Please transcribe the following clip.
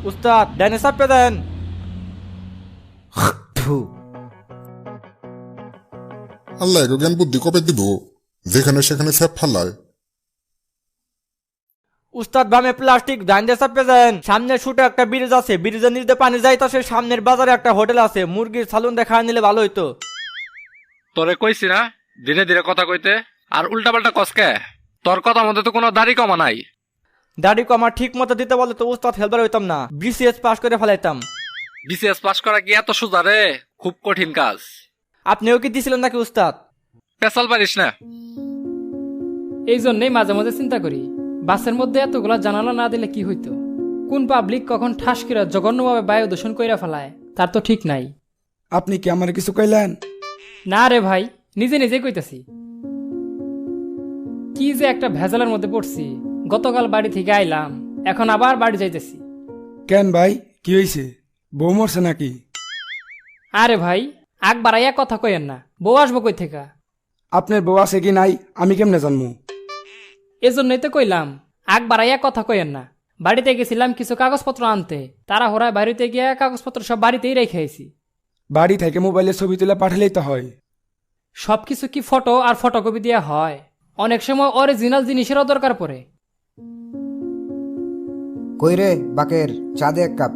উস্তাদ ডাইনে চাপে দেন। থু। আল্লাহ এগো জ্ঞান বুদ্ধি কবে দিব, যেখানে সেখানে স্যাপ ফালায়। উস্তাদ বামে প্লাস্টিক ডাইনে চাপে দেন। সামনে শুটে একটা ব্রিজ আছে, ব্রিজের নিচে পানি যাইতাছে। সামনের বাজারে একটা হোটেল আছে, মুরগির সালুন দেখা নিলে ভালো হইতো। তোরে কইছি না ধীরে ধীরে কথা কইতে, আর উল্টাপাল্টা কসকে। তোর কথা মধ্যে তো কোনো দাড়ি কমা নাই। দাড়ি কমা ঠিক মতো দিতে বলে তো উস্তাদ হেলবার হইতাম না, বিসিএস পাস করে ফেলাইতাম। বিসিএস পাস করা কি এত সোজা রে? খুব কঠিন কাজ। আপনিও কি দিছিলেন নাকি উস্তাদ? পেশাল পারিস না। এই জন্যই মাঝে মাঝে চিন্তা করি, বাসের মধ্যে এতগুলা জানালা না দিলে কি হইতো। কোন পাবলিক কখন ঠাস করে জঘন্যভাবে বায়ু দূষণ কইরা ফেলায় তার তো ঠিক নাই। আপনি কি আমার কিছু কইলেন? না রে ভাই, নিজে নিজে কইতাছি। কি যে একটা ভেজালের মধ্যে পড়ছি। গতকাল বাড়ি থেকে আইলাম, এখন আবার বাড়ি যাইতেছি। কেন ভাই, কি হয়েছে? বউ মরছে নাকি? আরে ভাই, আগ বাড়াইয়া কথা কইেন না, বউ আসবো কই থেকে? আপনার বউ আছে কি নাই আমি কেমনে জানবো? এজন্যই তো কইলাম আগ বাড়াইয়া কথা কইেন না। বাড়িতে গেছিলাম কিছু কাগজপত্র আনতে, তারা হোরায় বাড়িতে গিয়ে কাগজপত্র সব বাড়িতেই রেখে আইছি। বাড়ি থেকে মোবাইলে ছবি তুলে পাঠালেই তো হয়। সবকিছু কি ফটো আর ফটোকপি দেওয়া হয়? অনেক সময় অরিজিনাল জিনিসেরও দরকার পড়ে। কই রে বাকের, চা দে এক কাপ।